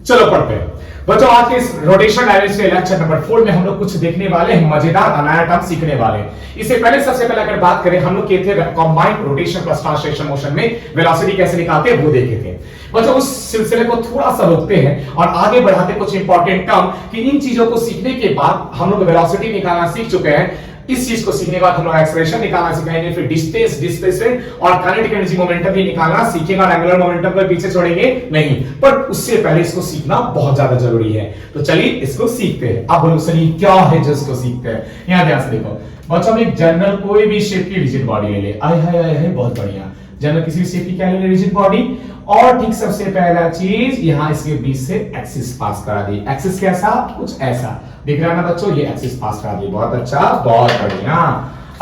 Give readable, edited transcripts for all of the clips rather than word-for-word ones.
चलो पढ़ते हैं बच्चों। आज के इस रोटेशन डायरेक्शन के लेक्चर नंबर 4 में हम लोग कुछ देखने वाले हैं, मजेदार नया टर्म सीखने वाले हैं। इससे पहले सबसे पहले अगर बात करें, हम लोग किए थे combined rotation plus translation motion में वेलोसिटी कैसे निकालते हैं वो देखे थे बच्चों। उस सिलसिले को थोड़ा सा रोकते हैं और आगे बढ़ाते कुछ इंपॉर्टेंट टर्म कि इन चीजों को सीखने के बाद हम लोग वेलोसिटी निकालना सीख चुके हैं। इस चीज को सीखने के बाद हम लोग एक्सेलरेशन निकालना सीखेंगे, फिर डिस्टेंस, डिस्प्लेसमेंट और काइनेटिक एनर्जी मोमेंटम भी निकालना सीखेगा। एंगुलर मोमेंटम को पीछे छोड़ेंगे नहीं, पर उससे पहले इसको सीखना बहुत ज्यादा जरूरी है। तो चलिए इसको सीखते हैं। अब बोलो सनी क्या है जो इसको सीखते हैं, यहां ध्यान से देखो बच्चों। हम एक जनरल कोई भी शेप की रिजिड बॉडी ले ले, आय हाय हाय बहुत बढ़िया। जनरल किसी शेप की क्या ले ले, रिजिड बॉडी, और ठीक सबसे पहला चीज यहां इसके बीच से एक्सिस पास करा दी। एक्सिस कैसा, कुछ ऐसा दिख रहा है ना बच्चों, ये एक्सिस पास करा दी। बहुत अच्छा, बहुत बढ़िया।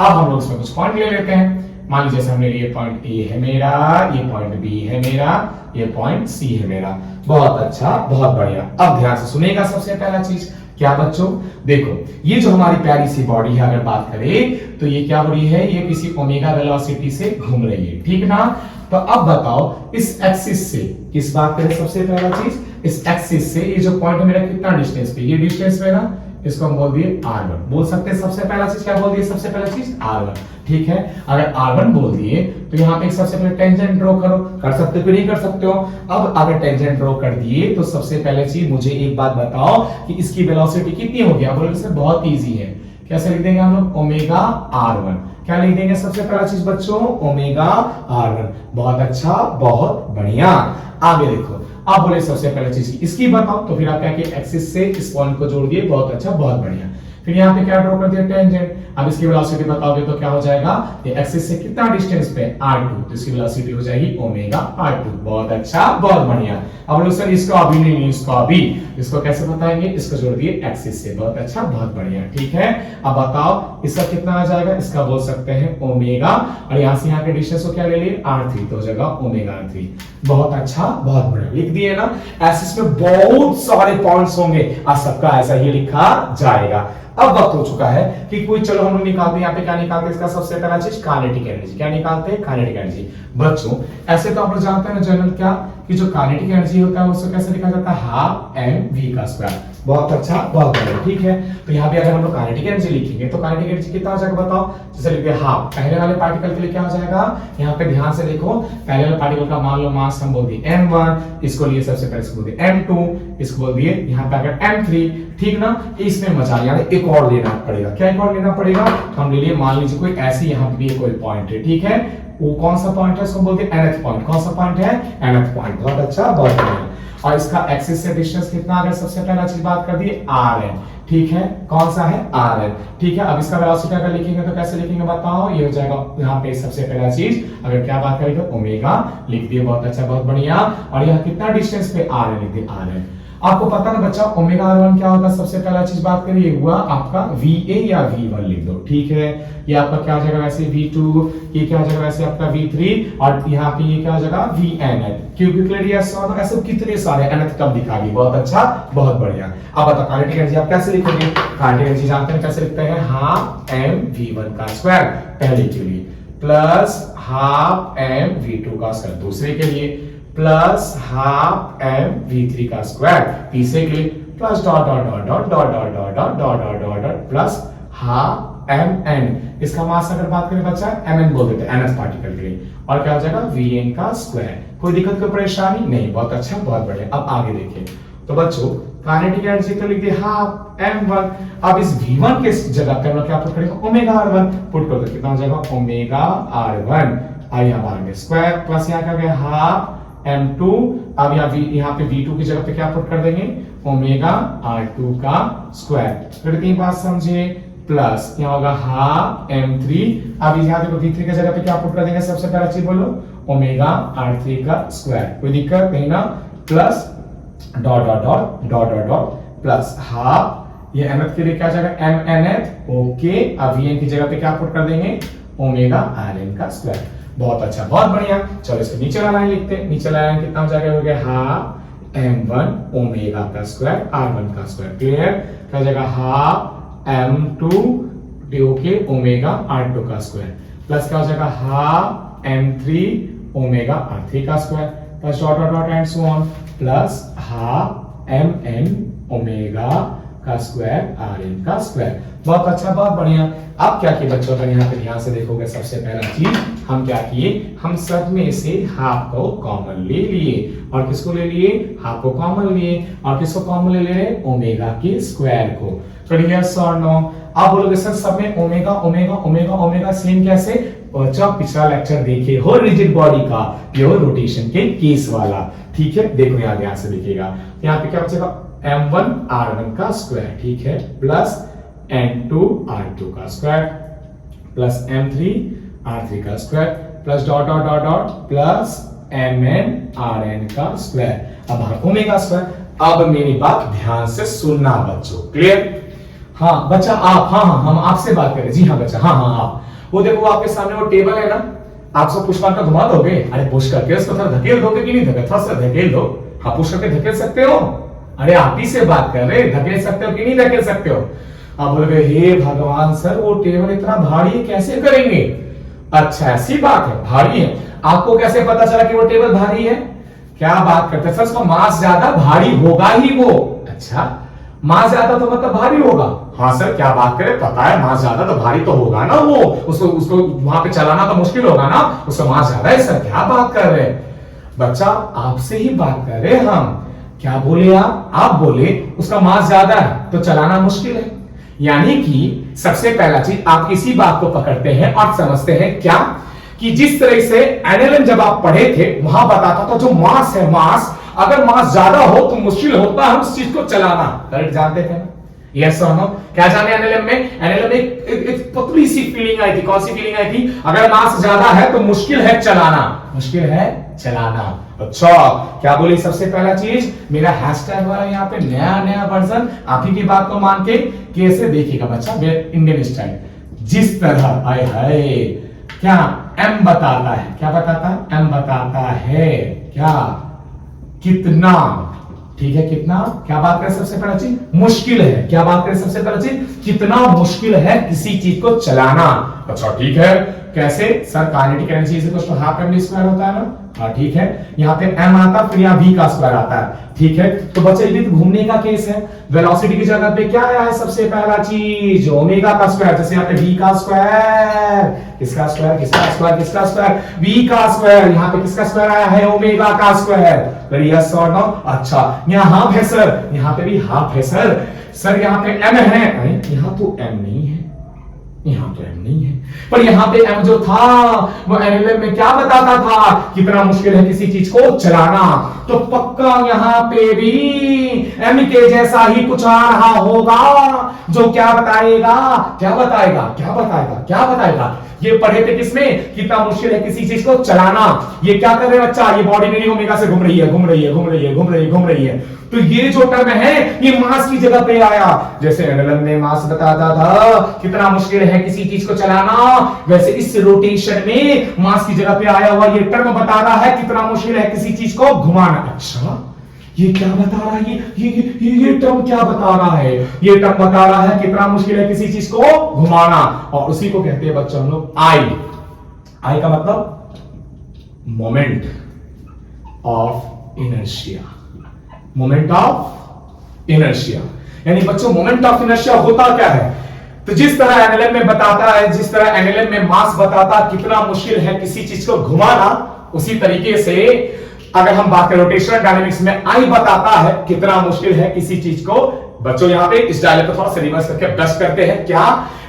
अब हम लोग इसमें कुछ पॉइंट ले लेते हैं। मान लीजिए हमने लिए पॉइंट ए है मेरा, ये पॉइंट बी है मेरा, ये पॉइंट सी है मेरा। बहुत अच्छा, बहुत बढ़िया। अब ध्यान से सुनेगा सबसे पहला चीज क्या बच्चों, देखो ये जो हमारी प्यारी सी बॉडी है, अगर बात करें तो ये क्या हो रही है, ये किसी ओमेगा वेलोसिटी से घूम रही है, ठीक ना। तो अब बताओ इस एक्सिस से किस बात करें, सबसे पहला चीज इस एक्सिस से ये जो पॉइंट है मेरा कितना डिस्टेंस पे, ये डिस्टेंस पे ना, इसको हम बोल दिए r1। बोल सकते हैं सबसे पहला चीज क्या बोल दिए, सबसे पहला चीज r1, ठीक है। अगर r1 बोल दिए तो यहाँ पे सबसे पहले टेंजेंट ड्रॉ करो, कर सकते हो कि नहीं कर सकते हो। अब अगर टेंजेंट ड्रॉ कर दिए तो सबसे पहले चीज मुझे एक बात बताओ कि इसकी वेलोसिटी कितनी होगी। आप बोलोगे सर बहुत इजी है, कैसे लिख देंगे हम लोग, ओमेगा r1। क्या लिख देंगे सबसे पहला चीज बच्चों, ओमेगा r1। बहुत अच्छा, बहुत बढ़िया। आगे देखो, आप बोले सबसे पहले चीज इसकी बताओ, तो फिर आप क्या किए, एक्सिस से इस पॉइंट को जोड़ दिए। बहुत अच्छा, बहुत बढ़िया। फिर यहाँ पे क्या ड्रॉ कर दिया, टेंजेंट। अब इसकी वेलोसिटी बताओगे तो क्या हो जाएगा, ये एक्सिस से कितना डिस्टेंस पे, r2, तो इसकी वेलोसिटी हो जाएगी ओमेगा r2। बहुत अच्छा, बहुत बढ़िया। अब लोग सर इसका अभी नहीं, इसका अभी, इसको कैसे बताएंगे, इसको जोड़ दिए एक्सिस से। बहुत अच्छा, बहुत बढ़िया, ठीक है। अब बताओ इसका कितना आ जाएगा, इसका बोल सकते हैं ओमेगा, और यहाँ से यहाँ के डिस्टेंस को क्या ले लिए, r3, तो हो जाएगा ओमेगा r3। बहुत अच्छा, बहुत बढ़िया, लिख दिए ना। ऐसे इसमें बहुत सारे पॉइंट्स होंगे और सबका ऐसा ही लिखा जाएगा। अब वक्त हो चुका है कि कोई, चलो हम लोग निकालते हैं। यहाँ पे क्या निकालते हैं, इसका सबसे पहला चीज काइनेटिक एनर्जी। क्या निकालते हैं, काइनेटिक एनर्जी। बच्चों ऐसे तो आप लोग जानते हैं ना जनरल क्या, कि जो काइनेटिक एनर्जी होता है उसको कैसे लिखा जाता है, हाफ mv का स्क्वायर। बहुत अच्छा, बहुत बढ़िया, ठीक है। तो यहाँ पे अगर हम लोग काइनेटिक एनर्जी लिखेंगे तो काइनेटिक एनर्जी कितना हो जाएगा बताओ। जैसे लिखते हैं हाफ, पहले वाले पार्टिकल के लिए क्या हो जाएगा, यहाँ पे ध्यान से देखो, पहले वाले पार्टिकल का मान लो मास हम बोल दिए m1, इसको लिए सबसे पहले इसको बोल दिए m2, इसको बोल दिए यहाँ पे अगर m3, ठीक ना। इसमें मजा नहीं आ रहा, एक और लेना पड़ेगा। क्या एक और लेना पड़ेगा, तो हम ले लिए, मान लीजिए कोई ऐसी यहाँ पे भी कोई पॉइंट है, ठीक है। वो कौन सा पॉइंट है, इसको बोलते हैं nth पॉइंट। कौन सा पॉइंट है, nth पॉइंट। बहुत अच्छा, बहुत बढ़िया। और इसका एक्सिस से डिस्टेंस कितना, अगर सबसे पहला चीज बात कर दी rn, ठीक है। कौन सा है, rn, ठीक है। अब इसका वेलोसिटी अगर लिखेंगे तो कैसे लिखेंगे बताओ, ये हो जाएगा यहाँ पे सबसे पहला चीज अगर क्या बात करेंगे, ओमेगा लिख दिए। बहुत अच्छा, बहुत बढ़िया। और यह कितना डिस्टेंस पे, rn लिख दिए, rn। आपको पता ना बच्चा ओमेगा r1 क्या होता है, सबसे पहला चीज बात करिए हुआ आपका va या v1 लिख दो, ठीक है। ये आपका क्या हो जाएगा वैसे v2, ये क्या हो जाएगा वैसे आपका v3, और यहाँ पे ये क्या हो जाएगा vn। क्यूबिक रेडियस और ऐसे कितने सारे nth टर्म दिखा दी। बहुत अच्छा, बहुत बढ़िया। अब बताओ काइनेटिक एनर्जी आप कैसे लिखोगे, काइनेटिक एनर्जी जानते हैं कैसे लिखते हैं, हाफ mv1 का स्क्वायर पहले के लिए, प्लस हाफ mv2 का स्क्वायर दूसरे के लिए, प्लस हाफ mv3 का स्क्वायर तीसरे के लिए, plus dot dot dot dot dot dot dot dot dot dot dot dot plus half mn। इसका मास अगर बात करें बच्चा mn बोल देते हैं nth पार्टिकल के लिए, और क्या हो जाएगा vn का स्क्वायर। कोई दिक्कत, कोई परेशानी नहीं। बहुत अच्छा, बहुत बढ़िया। अब आगे देखिए तो बच्चों काइनेटिक एनर्जी तो लिख दिए हाफ m1। अब इस v1 के जगह पे हम लोग क्या पुट करेंगे, ओमेगा r1 पुट कर दो। कितना हो जाएगा, ओमेगा r1, और यहाँ बाहर में स्क्वायर, प्लस यहाँ क्या हो गया हाफ m2। अब यहाँ पे v2 की जगह पे क्या पुट कर देंगे, ओमेगा r2 का स्क्वायर। फिर तीन बात समझे, प्लस यहाँ होगा हाफ m3। अब यहाँ देखो v3 की जगह पे क्या पुट कर देंगे, सबसे पहला चीज बोलो, ओमेगा r3 का स्क्वायर। कोई दिक्कत नहीं ना, plus dot dot dot dot dot dot plus half, ये nth के लिए क्या जाएगा mnth, ओके। अब vn की जगह पे क्या पुट कर देंगे, ओमेगा rn का स्क्वायर। बहुत अच्छा, बहुत बढ़िया। चलो इसके नीचे वाला लाइन लिखते हैं। नीचे वाला लाइन कितना हो जाएगा, हो गया हाफ m1 ओमेगा का स्क्वायर r1 का स्क्वायर। क्लियर, क्या हो जाएगा half m2 okay omega r2 का स्क्वायर, प्लस क्या हो जाएगा हाफ m3 ओमेगा r3 का square, plus dot dot dot and so on, plus half M N omega का स्क्वायर आर एन का स्क्वायर। बहुत अच्छा, बहुत बढ़िया। अब क्या किए बच्चों, अगर यहाँ पे ध्यान से देखोगे, सबसे पहला चीज हम क्या किए, हम सब में से हाफ को कॉमन ले लिए, और किसको ले लिए, हाफ को कॉमन लिए, और किसको कॉमन ले रहे, ओमेगा के स्क्वायर को। तो यस और नो। आप बोलोगे सर सब में omega omega omega omega same कैसे? बच्चों पिछला लेक्चर देखे हो रिजिड बॉडी का, प्योर रोटेशन के केस वाला, ठीक है। देखो यहाँ ध्यान से देखिएगा, यहाँ पे क्या बचेगा, m1 r1 का स्क्वायर, ठीक है, प्लस m2 r2 का स्क्वायर, प्लस m3 r3 का square, plus dot dot dot dot plus mn rn का स्क्वायर। अब ओमेगा स्क्वायर। अब मेरी बात ध्यान से सुनना बच्चों, क्लियर? हाँ बच्चा आप, हाँ हाँ हम आपसे बात करें, जी हाँ बच्चा, हाँ हाँ आप। वो देखो आपके सामने वो टेबल है ना, आप सब पुष्पान का घुमा दोगे? अरे पुश करके उसको थोड़ा धकेल दोगे कि नहीं धकेल, थोड़ा सा धकेल दो। हाँ पुश करके धकेल सकते हो? अरे आप ही से बात कर रहे, धकेल सकते हो कि नहीं धकेल सकते हो? आप बोलोगे हे भगवान सर वो टेबल इतना भारी है कैसे करेंगे? अच्छा ऐसी बात है, भारी है। आपको कैसे पता चला कि वो टेबल भारी है? क्या बात करते हैं सर, उसका मास ज्यादा भारी होगा ही वो। अच्छा मास ज्यादा तो मतलब भारी होगा? हाँ सर क्या बात करें, पता है मास ज्यादा तो भारी तो होगा ना, वो उसको वहां पे चलाना तो मुश्किल होगा ना, उसका मास ज्यादा है। सर क्या बात कर रहे हैं बच्चा, आपसे ही बात कर रहे हम। क्या बोले आप बोले उसका मास ज्यादा है तो चलाना मुश्किल है। यानी कि सबसे पहला चीज आप इसी बात को पकड़ते हैं और समझते हैं क्या, कि जिस तरह से एनएलएम जब आप पढ़े थे वहां बताता था जो मास है, मास अगर मास ज्यादा हो तो मुश्किल होता है उस चीज को चलाना। करेक्ट जानते थे ना? यस और नो? क्या जाने एनएलएम में? एनएलएम में एक पतली सी फीलिंग आई थी। कौन सी फीलिंग आई थी? अगर मास ज्यादा है तो मुश्किल है चलाना, मुश्किल है चलाना। अच्छा क्या बोली सबसे पहला चीज, मेरा हैशटैग वाला यहाँ पे नया नया वर्जन आप ही की बात को मान के कैसे देखिएगा बच्चा, इंडियन स्टाइल। जिस तरह आए हाय क्या एम बताता है, क्या बताता है? एम बताता है क्या, कितना, ठीक है कितना। क्या बात करें सबसे पहला चीज, मुश्किल है। क्या बात करें सबसे पहला चीज, कितना मुश्किल है किसी चीज को चलाना। अच्छा ठीक है, कैसे sir? Kinetic energy is equal to half M V square होता है ना? हाँ ठीक है, यहाँ पे m आता फिर यहाँ v का स्क्वायर आता है, ठीक है। तो बच्चे ये तो घूमने का केस है, वेलोसिटी की जगह पे क्या आया है सबसे पहला चीज, ओमेगा का स्क्वायर। जैसे यहाँ पे v का स्क्वायर, किसका स्क्वायर, किसका स्क्वायर, किसका स्क्वायर, v का स्क्वायर। यहाँ पे किसका स्क्वायर आया है, ओमेगा का स्क्वायर। यस और नो? अच्छा यहाँ हाफ है सर, यहाँ पे भी हाफ है सर। सर यहाँ पे m है, अरे यहाँ तो m नहीं है, यहाँ तो m नहीं है, पर यहाँ पे m जो था वो एनएलएम में क्या बताता था, कितना मुश्किल है किसी चीज को चलाना। तो पक्का यहाँ पे भी m के जैसा ही कुछ आ रहा होगा, जो क्या बताएगा, क्या बताएगा, क्या बताएगा, क्या बताएगा। ये पढ़े थे किसमें, कितना मुश्किल है किसी चीज को चलाना। ये क्या कर रहे हैं बच्चा, ये बॉडी मेरी ओमेगा से घूम रही है, घूम रही है, घूम रही है, घूम रही है, घूम रही है। तो ये जो टर्म है ये मास की जगह पे आया। जैसे एनएलएम ने मास बताता था कितना मुश्किल है किसी चीज को चलाना, वैसे इस रोटेशन में मास की जगह पे आया हुआ ये टर्म बता रहा है कितना मुश्किल है किसी चीज को घुमाना। अच्छा ये क्या बता रहा है, ये टर्म क्या बता रहा है, ये टर्म बता रहा है कितना मुश्किल है किसी चीज को घुमाना। और उसी को कहते हैं बच्चों हम लोग आई का मतलब moment of inertia, moment of inertia. यानी बच्चों मोमेंट ऑफ इनर्शिया होता क्या है, तो जिस तरह एनएलएम में बताता है, जिस तरह एनएलएम में मास बताता कितना मुश्किल है किसी चीज को घुमाना, उसी तरीके से अगर हम बात करें रोटेशनल डायनामिक्स में आई बताता है कितना मुश्किल है किसी चीज को। बच्चों यहाँ पे इस डायलॉग को थोड़ा सा रिवर्स करके ब्रश करते हैं। क्या,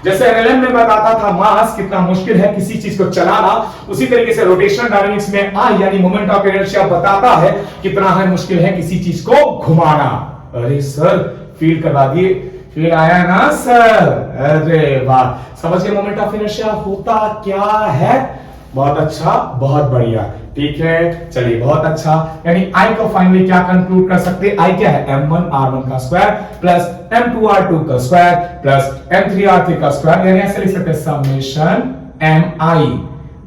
जैसे एनएलएम में बताता था मास कितना मुश्किल है किसी चीज को चलाना, उसी तरीके से रोटेशनल डायनामिक्स में आई यानी मोमेंट ऑफ इनर्शिया बताता है कितना है मुश्किल है किसी चीज को घुमाना। अरे सर फील करवा दिए, फील आया ना सर? अरे वाह, समझ गए मोमेंट ऑफ इनर्शिया होता क्या है। बहुत अच्छा, बहुत बढ़िया, ठीक है चलिए बहुत अच्छा। यानी आई को फाइनली क्या कंक्लूड कर सकते हैं, आई क्या है, m1 r1 का स्क्वायर प्लस m2 r2 का स्क्वायर प्लस m3 r3 का स्क्वायर। यानी ऐसे लिख सकते हैं समेशन mi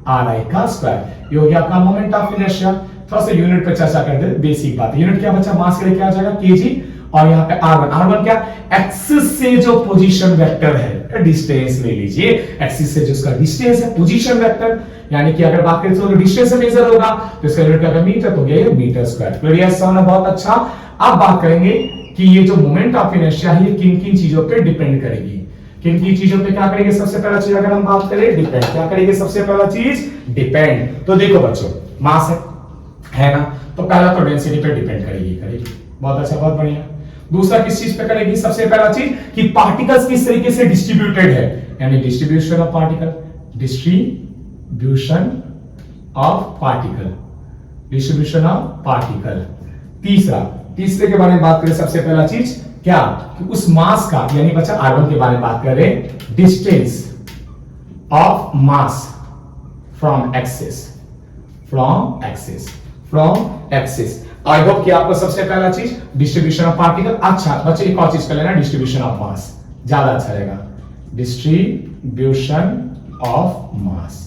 ri का स्क्वायर। ये हो गया आपका मोमेंट ऑफ इनर्शिया। थोड़ा सा यूनिट पे चर्चा कर दे, बेसिक बात। यूनिट क्या बच्चा, मास के लिए क्या आ जाएगा, केजी, और यहाँ पे R1 क्या, एक्सिस से जो पोजीशन वेक्टर है, डिस्टेंस ले लीजिए, एक्सिस से जो उसका डिस्टेंस है, पोजीशन वेक्टर, यानी कि अगर बात करें तो डिस्टेंस से मेजर होगा तो इसका यूनिट क्या, मीटर, तो ये मीटर स्क्वायर। क्लियर है, बहुत अच्छा। अब बात करेंगे कि ये जो मोमेंट ऑफ इनर्शिया है ये किन किन चीजों पे डिपेंड करेगी, किन किन चीजों पे क्या करेंगे। सबसे पहला चीज अगर हम बात करें डिपेंड, क्या करेंगे सबसे पहला चीज, डिपेंड। तो देखो बच्चों, मास है ना, तो पहला तो डेंसिटी पे डिपेंड करेगी। बहुत अच्छा, बहुत बढ़िया। दूसरा किस चीज पे करेगी, सबसे पहला चीज कि पार्टिकल्स किस तरीके से डिस्ट्रीब्यूटेड है, यानी distribution of particle, distribution of particle, distribution of particle. तीसरे के बारे में बात करें, सबसे पहला चीज क्या, कि उस मास का, यानी बच्चा R1 के बारे में बात कर रहे हैं, distance of mass from axis, I hope कि आपको सबसे पहला चीज डिस्ट्रीब्यूशन ऑफ पार्टिकल। अच्छा बच्चे एक और चीज कर लेना, डिस्ट्रीब्यूशन ऑफ मास, ज्यादा अच्छा रहेगा, डिस्ट्रीब्यूशन ऑफ मास।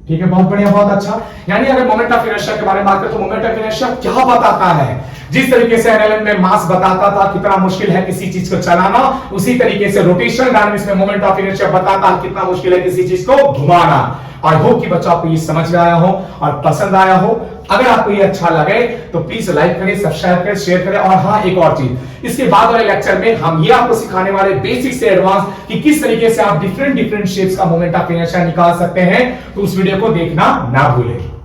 ठीक है, बहुत बढ़िया, बहुत अच्छा। यानी अगर मोमेंट ऑफ इनर्शिया के बारे में बात करें तो मोमेंट ऑफ इनर्शिया क्या बताता है, जिस तरीके से एनएलएम में मास बताता था कितना मुश्किल है किसी चीज को चलाना, उसी तरीके से रोटेशनल डायनामिक्स में मोमेंट ऑफ इनर्शिया बताता है कितना मुश्किल है किसी चीज को घुमाना। आई होप कि बच्चों आपको ये समझ में आया हो और पसंद आया हो। अगर आपको ये अच्छा लगे तो प्लीज लाइक करें, सब्सक्राइब करें, शेयर करें। और हाँ, एक और चीज, इसके बाद वाले लेक्चर में हम ये आपको सिखाने वाले बेसिक से एडवांस कि किस तरीके से आप डिफरेंट शेप्स का मोमेंट ऑफ इनर्शिया निकाल सकते हैं, तो उस वीडियो को देखना ना भूलें।